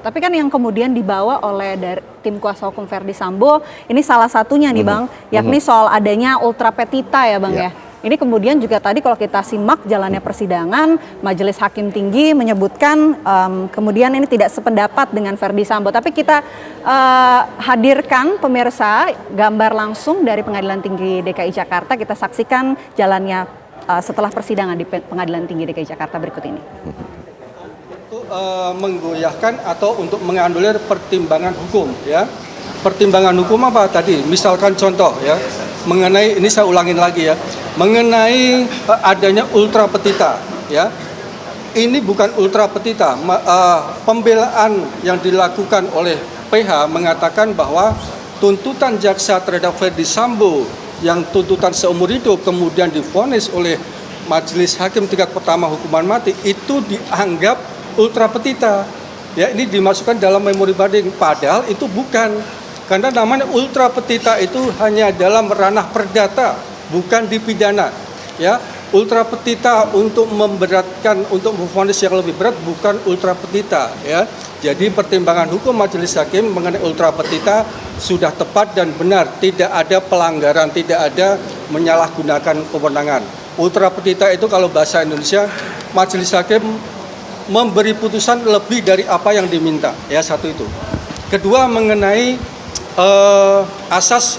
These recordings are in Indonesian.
Tapi kan yang kemudian dibawa oleh dari tim kuasa hukum Verdi Sambo, ini salah satunya nih Bang, yakni soal adanya ultra petita ya Bang ya. Ini kemudian juga tadi kalau kita simak jalannya persidangan, Majelis Hakim Tinggi menyebutkan kemudian ini tidak sependapat dengan Verdi Sambo. Tapi kita hadirkan pemirsa gambar langsung dari Pengadilan Tinggi DKI Jakarta. Kita saksikan jalannya setelah persidangan di Pengadilan Tinggi DKI Jakarta berikut ini. Untuk menggoyahkan atau untuk menganulir pertimbangan hukum ya. Pertimbangan hukum apa tadi? Misalkan contoh ya, mengenai ini saya ulangin lagi ya, mengenai adanya ultra petita ya. Ini bukan ultra petita. Pembelaan yang dilakukan oleh PH mengatakan bahwa tuntutan jaksa terhadap Verdi Sambo yang tuntutan seumur hidup kemudian divonis oleh Majelis Hakim tingkat pertama hukuman mati itu dianggap ultra petita. Ya, ini dimasukkan dalam memori banding, padahal itu bukan. Karena namanya ultra petita itu hanya dalam ranah perdata, bukan di pidana. Ya, ultra petita untuk memberatkan, untuk memvonis yang lebih berat, bukan ultra petita. Ya, jadi pertimbangan hukum Majelis Hakim mengenai ultra petita sudah tepat dan benar, tidak ada pelanggaran, tidak ada menyalahgunakan kewenangan. Ultra petita itu kalau bahasa Indonesia, Majelis Hakim memberi putusan lebih dari apa yang diminta. Ya, satu itu. Kedua mengenai asas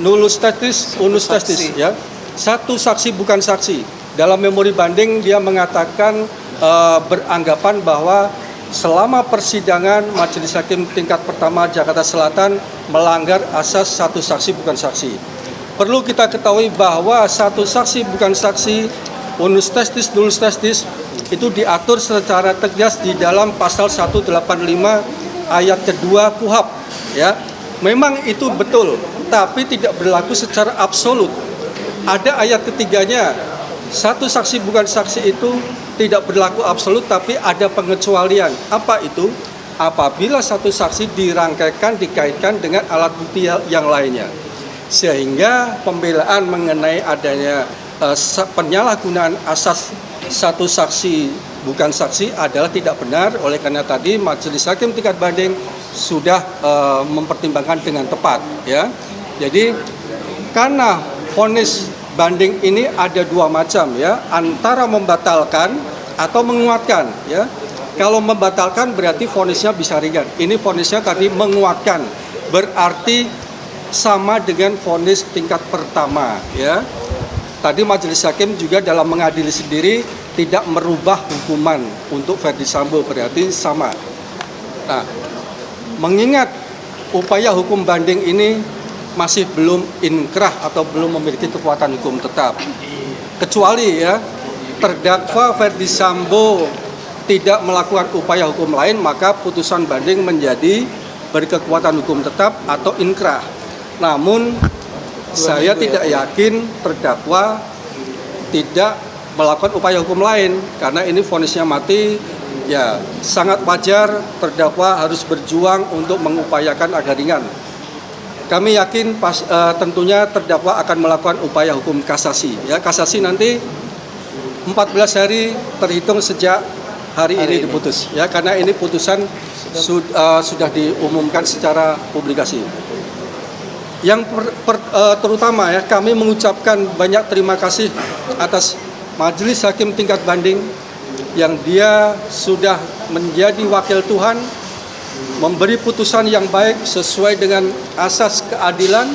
nullus testis unus testis ya. Satu saksi bukan saksi. Dalam memori banding dia mengatakan beranggapan bahwa selama persidangan Majelis Hakim tingkat pertama Jakarta Selatan melanggar asas satu saksi bukan saksi. Perlu kita ketahui bahwa satu saksi bukan saksi, unus testis nullus testis itu diatur secara tegas di dalam pasal 185 ayat kedua KUHP ya. Memang itu betul, tapi tidak berlaku secara absolut. Ada ayat ketiganya, satu saksi bukan saksi itu tidak berlaku absolut, tapi ada pengecualian. Apa itu? Apabila satu saksi dirangkaikan, dikaitkan dengan alat bukti yang lainnya. Sehingga pembelaan mengenai adanya penyalahgunaan asas satu saksi bukan saksi adalah tidak benar. Oleh karena tadi Majelis Hakim tingkat banding sudah mempertimbangkan dengan tepat ya. Jadi karena vonis banding ini ada dua macam ya, antara membatalkan atau menguatkan ya. Kalau membatalkan berarti vonisnya bisa ringan. Ini vonisnya tadi menguatkan, berarti sama dengan vonis tingkat pertama ya. Tadi Majelis Hakim juga dalam mengadili sendiri tidak merubah hukuman untuk Verdi Sambo, berarti sama. Nah, mengingat upaya hukum banding ini masih belum inkrah atau belum memiliki kekuatan hukum tetap. Kecuali ya, terdakwa Verdi Sambo tidak melakukan upaya hukum lain, maka putusan banding menjadi berkekuatan hukum tetap atau inkrah. Namun saya tidak yakin terdakwa tidak melakukan upaya hukum lain karena ini vonisnya mati. Ya, sangat wajar terdakwa harus berjuang untuk mengupayakan agar ringan. Kami yakin tentunya terdakwa akan melakukan upaya hukum kasasi. Ya, kasasi nanti 14 hari terhitung sejak hari ini diputus. Ya, karena ini putusan sudah diumumkan secara publikasi. Yang terutama ya, kami mengucapkan banyak terima kasih atas Majelis Hakim tingkat banding yang dia sudah menjadi wakil Tuhan, memberi putusan yang baik sesuai dengan asas keadilan,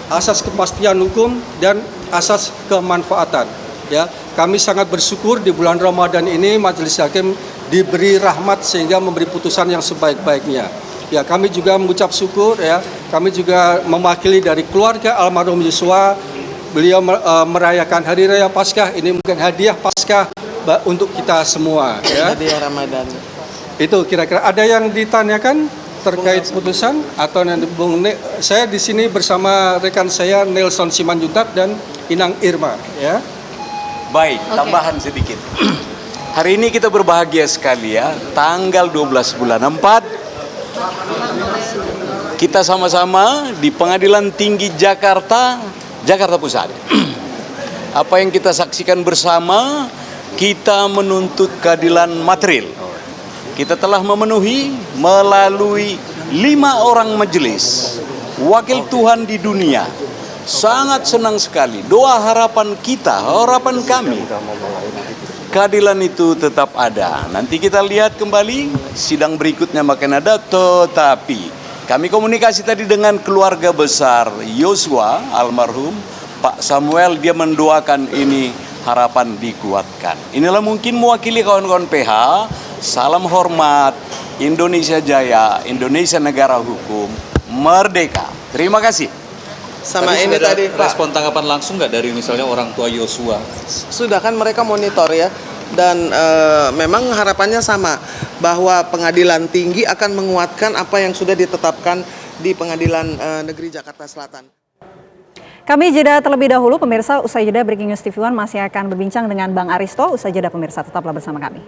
asas kepastian hukum, dan asas kemanfaatan. Ya, kami sangat bersyukur di bulan Ramadan ini Majelis Hakim diberi rahmat sehingga memberi putusan yang sebaik-baiknya. Ya, kami juga mengucap syukur ya. Kami juga mewakili dari keluarga almarhum Yosua. Beliau merayakan Hari Raya Paskah. Ini mungkin hadiah Paskah untuk kita semua ya. Hadiah Ramadan. Itu kira-kira ada yang ditanyakan terkait putusan atau nanti Bung saya di sini bersama rekan saya Nelson Simanjuntak dan Inang Irma ya. Baik, tambahan sedikit. Hari ini kita berbahagia sekali ya, tanggal 12 bulan 4 kita sama-sama di Pengadilan Tinggi Jakarta Pusat. Apa yang kita saksikan bersama, kita menuntut keadilan material. kita telah memenuhi melalui 5 orang majelis wakil Tuhan di dunia. Sangat senang sekali. Doa harapan kita, harapan kami, keadilan itu tetap ada. Nanti kita lihat kembali sidang berikutnya makin ada, tetapi kami komunikasi tadi dengan keluarga besar Yosua almarhum Pak Samuel, dia mendoakan ini harapan dikuatkan. Inilah mungkin mewakili kawan-kawan PH, salam hormat, Indonesia Jaya, Indonesia negara hukum, merdeka. Terima kasih. Sama Tapi ini sudah ada tadi Pak, respon tanggapan langsung nggak dari misalnya orang tua Yosua? sudah kan mereka monitor ya, dan memang harapannya sama bahwa pengadilan tinggi akan menguatkan apa yang sudah ditetapkan di Pengadilan Negeri Jakarta Selatan. Kami jeda terlebih dahulu pemirsa, usai jeda Breaking News TV One masih akan berbincang dengan Bang Aristo. Usai jeda pemirsa, tetaplah bersama kami.